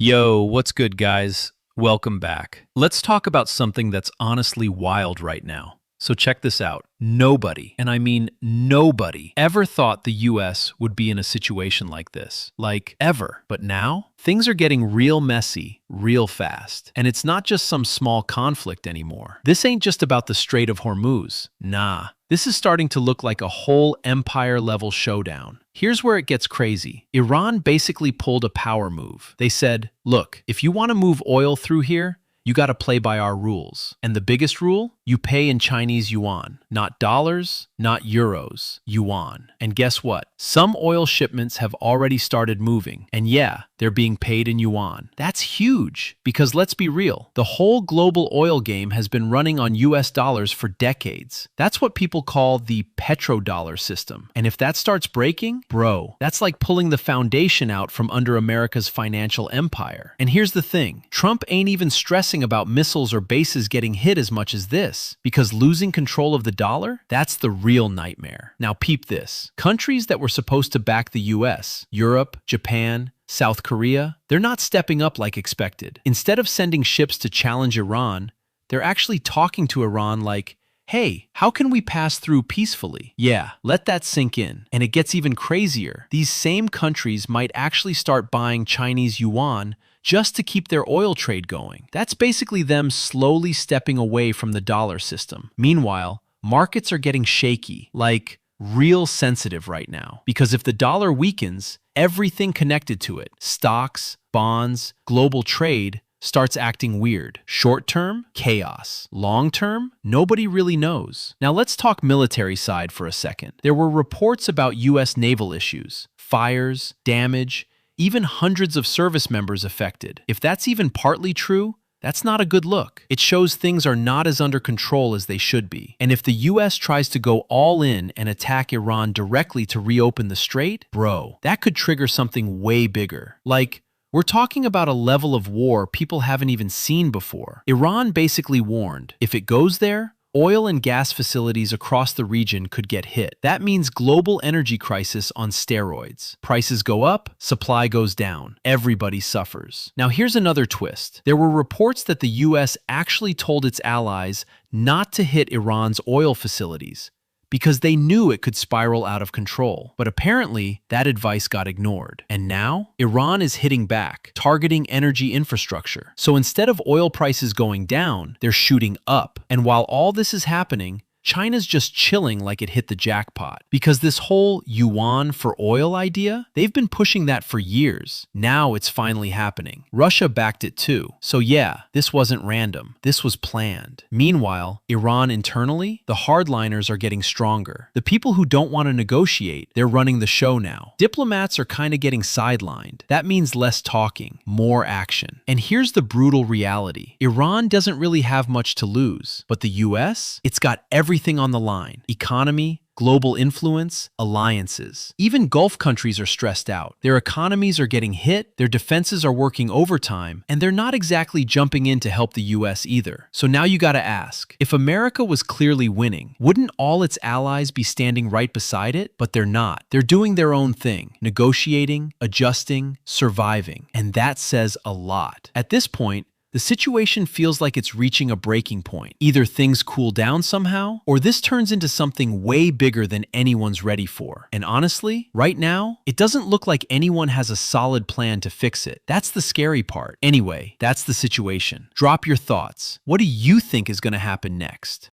Yo, what's good, guys? Welcome back. Let's talk about something that's honestly wild right now. So, check this out. Nobody, and I mean nobody, ever thought the US would be in a situation like this. Like, ever. But now, things are getting real messy, real fast. And it's not just some small conflict anymore. This ain't just about the Strait of Hormuz. Nah. This is starting to look like a whole empire-level showdown. Here's where it gets crazy. Iran basically pulled a power move. They said, look, if you want to move oil through here, you got to play by our rules. And the biggest rule? You pay in Chinese yuan. Not dollars, not euros, yuan. And guess what? Some oil shipments have already started moving. And yeah, they're being paid in yuan. That's huge, because let's be real, the whole global oil game has been running on US dollars for decades. That's what people call the petrodollar system. And if that starts breaking, bro, that's like pulling the foundation out from under America's financial empire. And here's the thing, Trump ain't even stressing about missiles or bases getting hit as much as this, because losing control of the dollar, that's the real nightmare. Now peep this. Countries that were supposed to back the US, Europe, Japan, South Korea, they're not stepping up like expected. Instead of sending ships to challenge Iran, they're actually talking to Iran like, hey, how can we pass through peacefully? Yeah, let that sink in. And it gets even crazier. These same countries might actually start buying Chinese yuan just to keep their oil trade going. That's basically them slowly stepping away from the dollar system. Meanwhile, markets are getting shaky, like real sensitive right now. Because if the dollar weakens, everything connected to it, stocks, bonds, global trade, starts acting weird. Short term, chaos. Long term, nobody really knows. Now let's talk military side for a second. There were reports about US naval issues, fires, damage, even hundreds of service members affected. If that's even partly true, that's not a good look. It shows things are not as under control as they should be. And if the US tries to go all in and attack Iran directly to reopen the strait, bro, that could trigger something way bigger. Like, we're talking about a level of war people haven't even seen before. Iran basically warned, if it goes there, oil and gas facilities across the region could get hit. That means global energy crisis on steroids. Prices go up, supply goes down. Everybody suffers. Now here's another twist. There were reports that the US actually told its allies not to hit Iran's oil facilities, because they knew it could spiral out of control. But apparently, that advice got ignored. And now, Iran is hitting back, targeting energy infrastructure. So instead of oil prices going down, they're shooting up. And while all this is happening, China's just chilling like it hit the jackpot. Because this whole yuan for oil idea, they've been pushing that for years. Now it's finally happening. Russia backed it too. So yeah, this wasn't random. This was planned. Meanwhile, Iran internally, the hardliners are getting stronger. The people who don't want to negotiate, they're running the show now. Diplomats are kind of getting sidelined. That means less talking, more action. And here's the brutal reality. Iran doesn't really have much to lose. But the US, it's got everything on the line. Economy, global influence, alliances. Even Gulf countries are stressed out. Their economies are getting hit, their defenses are working overtime, and they're not exactly jumping in to help the US either. So now you gotta ask, if America was clearly winning, wouldn't all its allies be standing right beside it? But they're not. They're doing their own thing, negotiating, adjusting, surviving. And that says a lot. At this point, the situation feels like it's reaching a breaking point. Either things cool down somehow, or this turns into something way bigger than anyone's ready for. And honestly, right now, it doesn't look like anyone has a solid plan to fix it. That's the scary part. Anyway, that's the situation. Drop your thoughts. What do you think is going to happen next?